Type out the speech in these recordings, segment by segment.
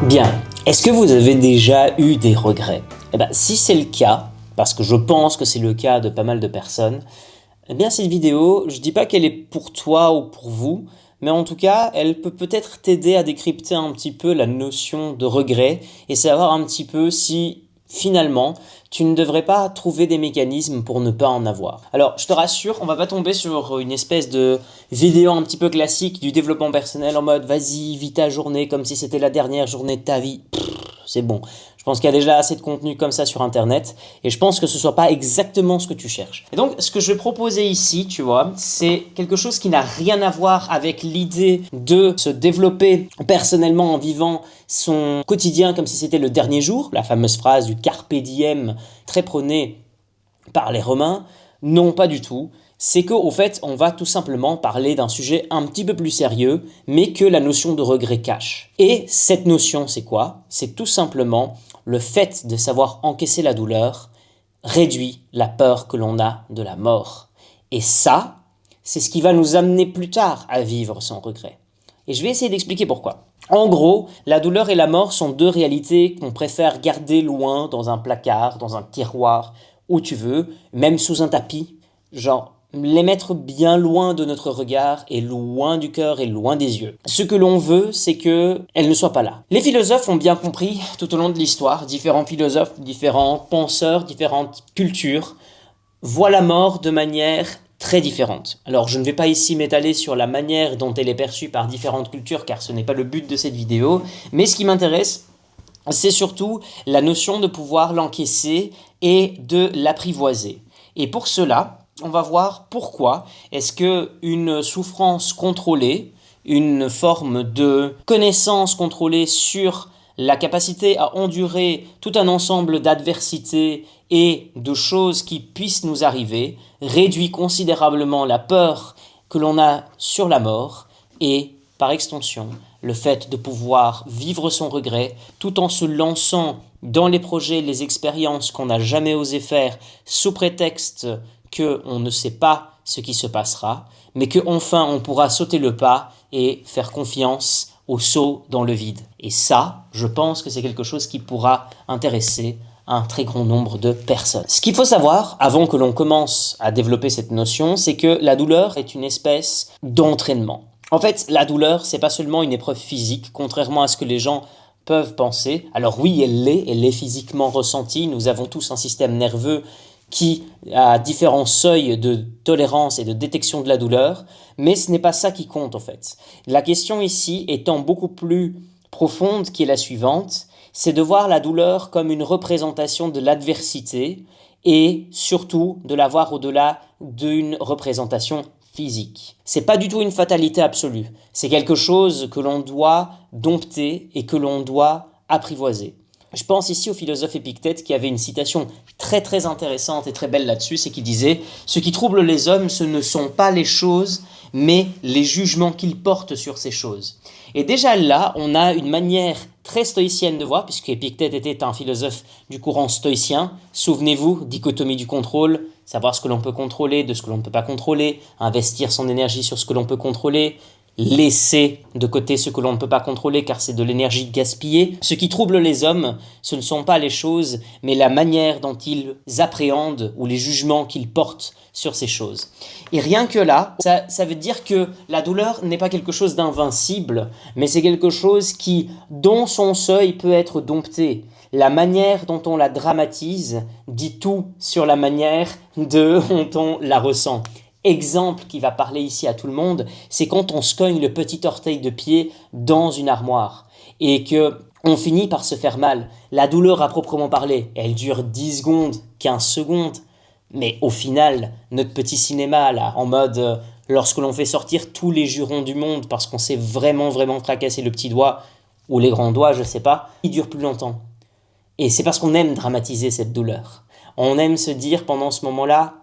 Bien, est-ce que vous avez déjà eu des regrets? Si c'est le cas, parce que je pense que c'est le cas de pas mal de personnes, cette vidéo, je dis pas qu'elle est pour toi ou pour vous, mais en tout cas, elle peut peut-être t'aider à décrypter un petit peu la notion de regret et savoir un petit peu si, finalement, tu ne devrais pas trouver des mécanismes pour ne pas en avoir. Alors, je te rassure, on va pas tomber sur une espèce de vidéo un petit peu classique du développement personnel en mode vas-y, vis ta journée comme si c'était la dernière journée de ta vie. C'est bon. Je pense qu'il y a déjà assez de contenu comme ça sur Internet et je pense que ce soit pas exactement ce que tu cherches. Et donc, ce que je vais proposer ici, tu vois, c'est quelque chose qui n'a rien à voir avec l'idée de se développer personnellement en vivant son quotidien comme si c'était le dernier jour, la fameuse phrase du carpe diem très prônée par les Romains. Non, pas du tout. C'est qu'au fait, on va tout simplement parler d'un sujet un petit peu plus sérieux, mais que la notion de regret cache. Et cette notion, c'est quoi? C'est tout simplement le fait de savoir encaisser la douleur réduit la peur que l'on a de la mort. Et ça, c'est ce qui va nous amener plus tard à vivre sans regret. Et je vais essayer d'expliquer pourquoi. En gros, la douleur et la mort sont deux réalités qu'on préfère garder loin dans un placard, dans un tiroir, où tu veux, même sous un tapis, genre les mettre bien loin de notre regard et loin du cœur et loin des yeux. Ce que l'on veut, c'est qu'elles ne soient pas là. Les philosophes ont bien compris tout au long de l'histoire, différents philosophes, différents penseurs, différentes cultures, voient la mort de manière très différente. Alors je ne vais pas ici m'étaler sur la manière dont elle est perçue par différentes cultures car ce n'est pas le but de cette vidéo, mais ce qui m'intéresse, c'est surtout la notion de pouvoir l'encaisser et de l'apprivoiser. Et pour cela, on va voir pourquoi est-ce qu'une souffrance contrôlée, une forme de connaissance contrôlée sur la capacité à endurer tout un ensemble d'adversités et de choses qui puissent nous arriver, réduit considérablement la peur que l'on a sur la mort et, par extension, le fait de pouvoir vivre son regret tout en se lançant dans les projets, les expériences qu'on n'a jamais osé faire sous prétexte qu'on ne sait pas ce qui se passera, mais qu'enfin on pourra sauter le pas et faire confiance au saut dans le vide. Et ça, je pense que c'est quelque chose qui pourra intéresser un très grand nombre de personnes. Ce qu'il faut savoir, avant que l'on commence à développer cette notion, c'est que la douleur est une espèce d'entraînement. En fait, la douleur, c'est pas seulement une épreuve physique, contrairement à ce que les gens peuvent penser. Alors oui, elle est physiquement ressentie. Nous avons tous un système nerveux qui a différents seuils de tolérance et de détection de la douleur, mais ce n'est pas ça qui compte en fait. La question ici étant beaucoup plus profonde, qui est la suivante, c'est de voir la douleur comme une représentation de l'adversité et surtout de la voir au-delà d'une représentation physique. C'est pas du tout une fatalité absolue, c'est quelque chose que l'on doit dompter et que l'on doit apprivoiser. Je pense ici au philosophe Épictète qui avait une citation très très intéressante et très belle là-dessus, c'est qu'il disait « Ce qui trouble les hommes, ce ne sont pas les choses, mais les jugements qu'ils portent sur ces choses. » Et déjà là, on a une manière très stoïcienne de voir, puisque Épictète était un philosophe du courant stoïcien. Souvenez-vous, dichotomie du contrôle, savoir ce que l'on peut contrôler, de ce que l'on ne peut pas contrôler, investir son énergie sur ce que l'on peut contrôler, laisser de côté ce que l'on ne peut pas contrôler car c'est de l'énergie gaspillée. Ce qui trouble les hommes, ce ne sont pas les choses, mais la manière dont ils appréhendent ou les jugements qu'ils portent sur ces choses. Et rien que là, ça veut dire que la douleur n'est pas quelque chose d'invincible, mais c'est quelque chose qui, dont son seuil peut être dompté. La manière dont on la dramatise dit tout sur la manière dont on la ressent. Exemple qui va parler ici à tout le monde, c'est quand on se cogne le petit orteil de pied dans une armoire et que on finit par se faire mal. La douleur à proprement parler, elle dure 10 secondes, 15 secondes, mais au final, notre petit cinéma là, en mode lorsque l'on fait sortir tous les jurons du monde parce qu'on s'est vraiment fracassé le petit doigt ou les grands doigts, je sais pas, il dure plus longtemps. Et c'est parce qu'on aime dramatiser cette douleur. On aime se dire pendant ce moment-là,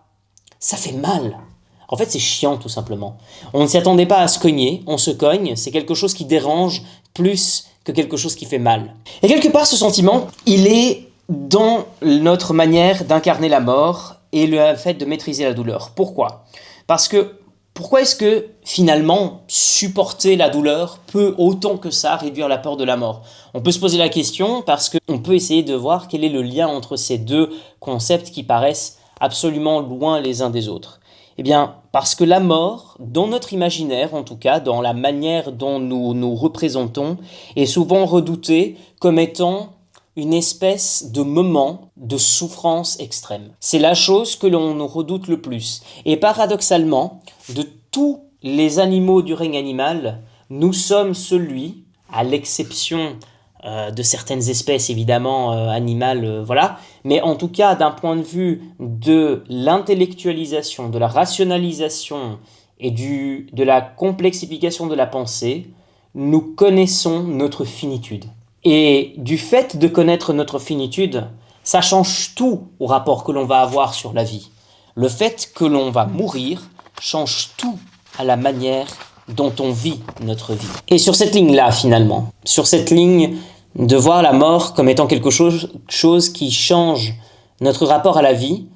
ça fait mal. En fait, c'est chiant tout simplement. On ne s'y attendait pas à se cogner, on se cogne, c'est quelque chose qui dérange plus que quelque chose qui fait mal. Et quelque part, ce sentiment, il est dans notre manière d'incarner la mort et le fait de maîtriser la douleur. Pourquoi ? Parce que Pourquoi est-ce que finalement supporter la douleur peut autant que ça réduire la peur de la mort? On peut se poser la question parce qu'on peut essayer de voir quel est le lien entre ces deux concepts qui paraissent absolument loin les uns des autres. Eh bien, parce que la mort, dans notre imaginaire en tout cas, dans la manière dont nous nous représentons, est souvent redoutée comme étant une espèce de moment de souffrance extrême. C'est la chose que l'on redoute le plus. Et paradoxalement, de tous les animaux du règne animal, nous sommes celui, à l'exception de certaines espèces évidemment animales, voilà, mais en tout cas d'un point de vue de l'intellectualisation, de la rationalisation et de la complexification de la pensée, nous connaissons notre finitude. Et du fait de connaître notre finitude, ça change tout au rapport que l'on va avoir sur la vie. Le fait que l'on va mourir change tout à la manière dont on vit notre vie. Et sur cette ligne-là, finalement, sur cette ligne de voir la mort comme étant quelque chose qui change notre rapport à la vie,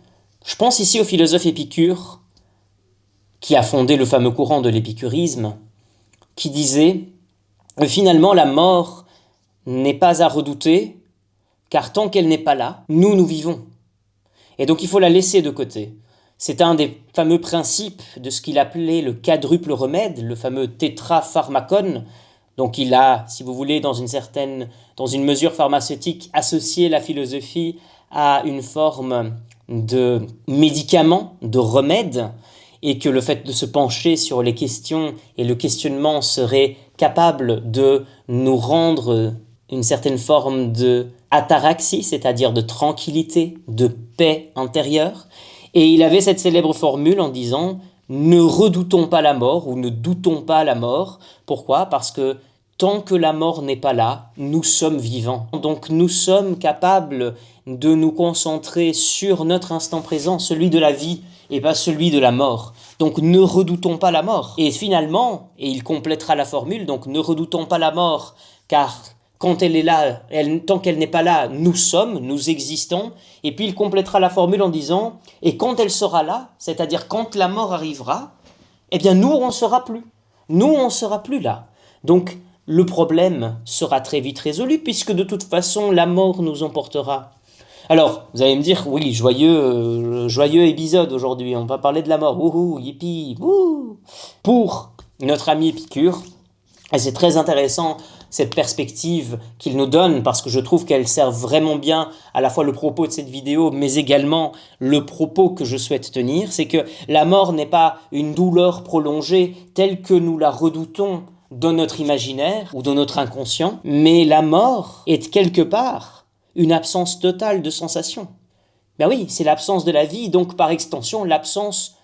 je pense ici au philosophe Épicure, qui a fondé le fameux courant de l'épicurisme, qui disait « Finalement, la mort n'est pas à redouter, car tant qu'elle n'est pas là, nous vivons. Et donc il faut la laisser de côté. » C'est un des fameux principes de ce qu'il appelait le quadruple remède, le fameux tétrapharmacon. Donc il a, si vous voulez, dans une mesure pharmaceutique, associé la philosophie à une forme de médicament, de remède, et que le fait de se pencher sur les questions et le questionnement serait capable de nous rendre une certaine forme de ataraxie, c'est-à-dire de tranquillité, de paix intérieure. Et il avait cette célèbre formule en disant « Ne redoutons pas la mort » ou « Ne doutons pas la mort ». Pourquoi? Parce que tant que la mort n'est pas là, nous sommes vivants. Donc nous sommes capables de nous concentrer sur notre instant présent, celui de la vie, et pas celui de la mort. Donc ne redoutons pas la mort. Et finalement, et il complétera la formule, donc ne redoutons pas la mort, car quand elle est là, tant qu'elle n'est pas là, nous sommes, nous existons. Et puis il complétera la formule en disant, et quand elle sera là, c'est-à-dire quand la mort arrivera, eh bien nous on ne sera plus. Nous on ne sera plus là. Donc le problème sera très vite résolu, puisque de toute façon la mort nous emportera. Alors, vous allez me dire, oui, joyeux épisode aujourd'hui, on va parler de la mort, wouhou, yippie, wouh. Pour notre ami Épicure, et c'est très intéressant cette perspective qu'il nous donne, parce que je trouve qu'elle sert vraiment bien à la fois le propos de cette vidéo, mais également le propos que je souhaite tenir, c'est que la mort n'est pas une douleur prolongée telle que nous la redoutons dans notre imaginaire ou dans notre inconscient, mais la mort est quelque part une absence totale de sensation. Ben oui, c'est l'absence de la vie, donc par extension, l'absence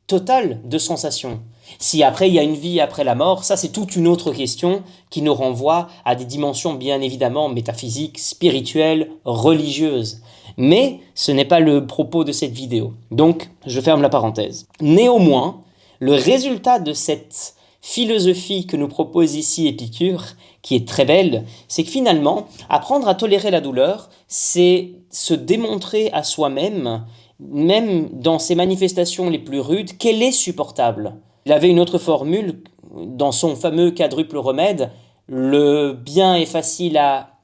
totale de sensation. Si après il y a une vie après la mort, ça c'est toute une autre question qui nous renvoie à des dimensions bien évidemment métaphysiques, spirituelles, religieuses. Mais ce n'est pas le propos de cette vidéo. Donc, je ferme la parenthèse. Néanmoins, le résultat de cette philosophie que nous propose ici Épicure, qui est très belle, c'est que finalement, apprendre à tolérer la douleur, c'est se démontrer à soi-même, même dans ses manifestations les plus rudes, qu'elle est supportable. Il avait une autre formule dans son fameux quadruple remède, le bien est facile à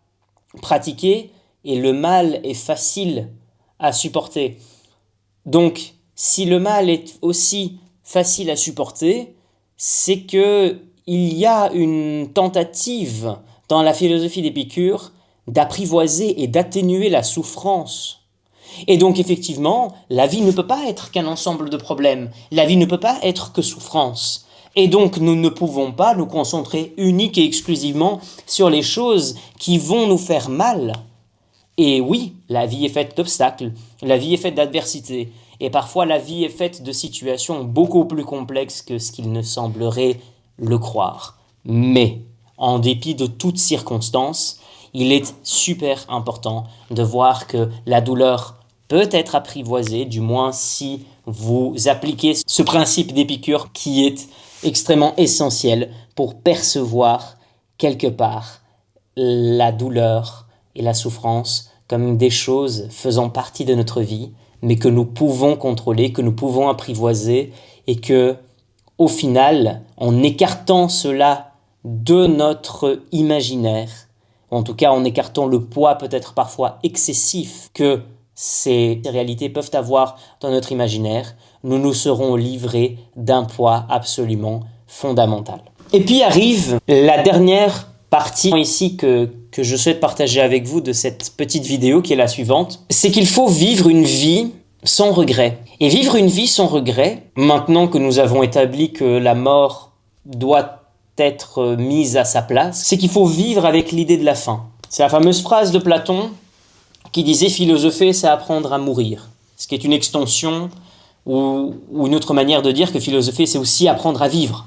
pratiquer et le mal est facile à supporter. Donc, si le mal est aussi facile à supporter, c'est que il y a une tentative dans la philosophie d'Épicure d'apprivoiser et d'atténuer la souffrance. Et donc effectivement, la vie ne peut pas être qu'un ensemble de problèmes, la vie ne peut pas être que souffrance. Et donc nous ne pouvons pas nous concentrer unique et exclusivement sur les choses qui vont nous faire mal. Et oui, la vie est faite d'obstacles, la vie est faite d'adversités, et parfois la vie est faite de situations beaucoup plus complexes que ce qu'il ne semblerait le croire. Mais, en dépit de toutes circonstances, il est super important de voir que la douleur peut être apprivoisée, du moins si vous appliquez ce principe d'Épicure qui est extrêmement essentiel pour percevoir quelque part la douleur et la souffrance comme des choses faisant partie de notre vie, mais que nous pouvons contrôler, que nous pouvons apprivoiser et que au final, en écartant cela de notre imaginaire, ou en tout cas en écartant le poids peut-être parfois excessif que ces réalités peuvent avoir dans notre imaginaire, nous nous serons livrés d'un poids absolument fondamental. Et puis arrive la dernière partie ici que je souhaite partager avec vous de cette petite vidéo qui est la suivante, c'est qu'il faut vivre une vie sans regret. Et vivre une vie sans regret, maintenant que nous avons établi que la mort doit être mise à sa place, c'est qu'il faut vivre avec l'idée de la fin. C'est la fameuse phrase de Platon qui disait « philosopher, c'est apprendre à mourir », ce qui est une extension ou une autre manière de dire que philosopher, c'est aussi apprendre à vivre.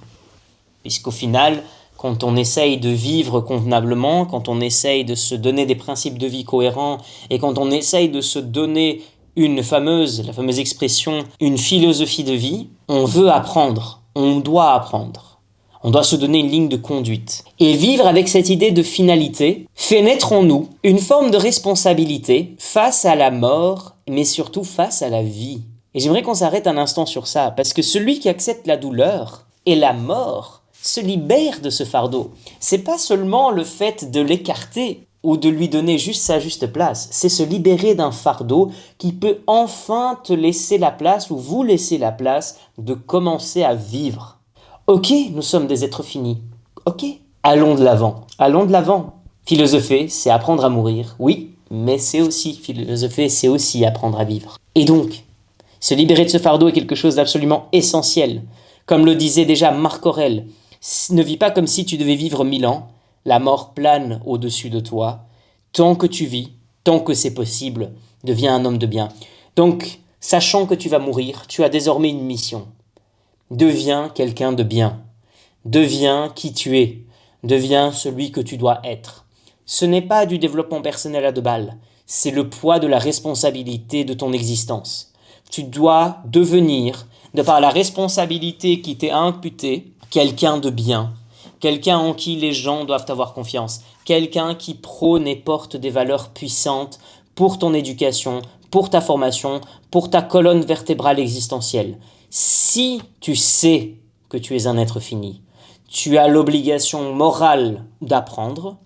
Puisqu'au final, quand on essaye de vivre convenablement, quand on essaye de se donner des principes de vie cohérents et quand on essaye de se donner la fameuse expression, une philosophie de vie, on veut apprendre, on doit apprendre. On doit se donner une ligne de conduite. Et vivre avec cette idée de finalité fait naître en nous une forme de responsabilité face à la mort, mais surtout face à la vie. Et j'aimerais qu'on s'arrête un instant sur ça, parce que celui qui accepte la douleur et la mort se libère de ce fardeau. C'est pas seulement le fait de l'écarter ou de lui donner juste sa juste place, c'est se libérer d'un fardeau qui peut enfin te laisser la place ou vous laisser la place de commencer à vivre. Ok, nous sommes des êtres finis. Ok, allons de l'avant. Allons de l'avant. Philosopher, c'est apprendre à mourir. Oui, mais c'est aussi philosopher, c'est aussi apprendre à vivre. Et donc, se libérer de ce fardeau est quelque chose d'absolument essentiel. Comme le disait déjà Marc Aurèle, ne vis pas comme si tu devais vivre 1000 ans. La mort plane au-dessus de toi. Tant que tu vis, tant que c'est possible, deviens un homme de bien. Donc, sachant que tu vas mourir, tu as désormais une mission. Deviens quelqu'un de bien. Deviens qui tu es. Deviens celui que tu dois être. Ce n'est pas du développement personnel à 2 balles. C'est le poids de la responsabilité de ton existence. Tu dois devenir, de par la responsabilité qui t'est imputée, quelqu'un de bien. Quelqu'un en qui les gens doivent avoir confiance. Quelqu'un qui prône et porte des valeurs puissantes pour ton éducation, pour ta formation, pour ta colonne vertébrale existentielle. Si tu sais que tu es un être fini, tu as l'obligation morale d'apprendre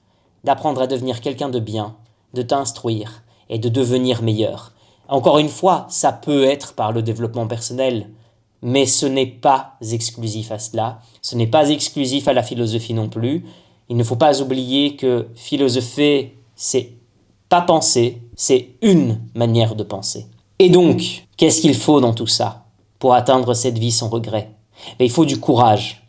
à devenir quelqu'un de bien, de t'instruire et de devenir meilleur. Encore une fois, ça peut être par le développement personnel, mais ce n'est pas exclusif à cela, ce n'est pas exclusif à la philosophie non plus. Il ne faut pas oublier que philosopher, c'est pas penser, c'est une manière de penser. Et donc, qu'est-ce qu'il faut dans tout ça pour atteindre cette vie sans regret? Mais il faut du courage.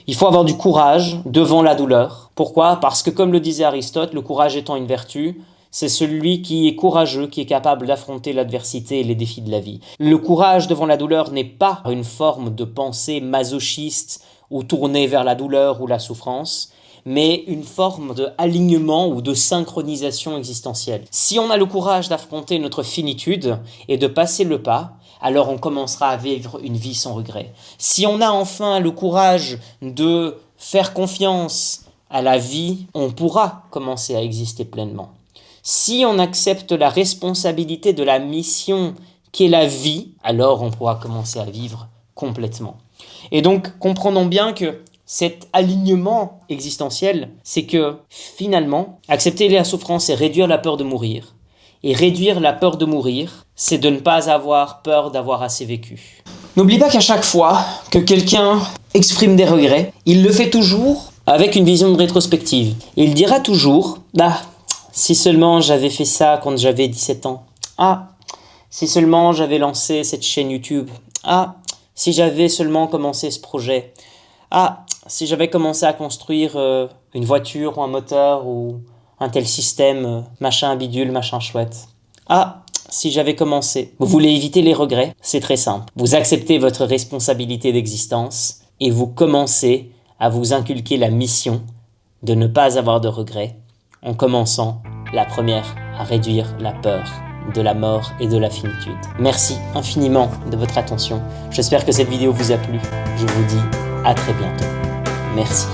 Il faut avoir du courage devant la douleur. Pourquoi? Parce que comme le disait Aristote, le courage étant une vertu, c'est celui qui est courageux, qui est capable d'affronter l'adversité et les défis de la vie. Le courage devant la douleur n'est pas une forme de pensée masochiste ou tournée vers la douleur ou la souffrance, mais une forme d'alignement ou de synchronisation existentielle. Si on a le courage d'affronter notre finitude et de passer le pas, alors on commencera à vivre une vie sans regret. Si on a enfin le courage de faire confiance à la vie, on pourra commencer à exister pleinement. Si on accepte la responsabilité de la mission qu'est la vie, alors on pourra commencer à vivre complètement. Et donc, comprenons bien que cet alignement existentiel, c'est que finalement, accepter la souffrance et réduire la peur de mourir. Et réduire la peur de mourir, c'est de ne pas avoir peur d'avoir assez vécu. N'oublie pas qu'à chaque fois que quelqu'un exprime des regrets, il le fait toujours avec une vision de rétrospective. Il dira toujours « Ah, si seulement j'avais fait ça quand j'avais 17 ans. Ah, si seulement j'avais lancé cette chaîne YouTube. Ah, si j'avais seulement commencé ce projet. Ah, si j'avais commencé à construire une voiture ou un moteur ou un tel système, machin bidule, machin chouette. Ah, si j'avais commencé. Vous voulez éviter les regrets? C'est très simple. Vous acceptez votre responsabilité d'existence et vous commencez à vous inculquer la mission de ne pas avoir de regrets en commençant la première à réduire la peur de la mort et de la finitude. Merci infiniment de votre attention. J'espère que cette vidéo vous a plu. Je vous dis à très bientôt. Merci.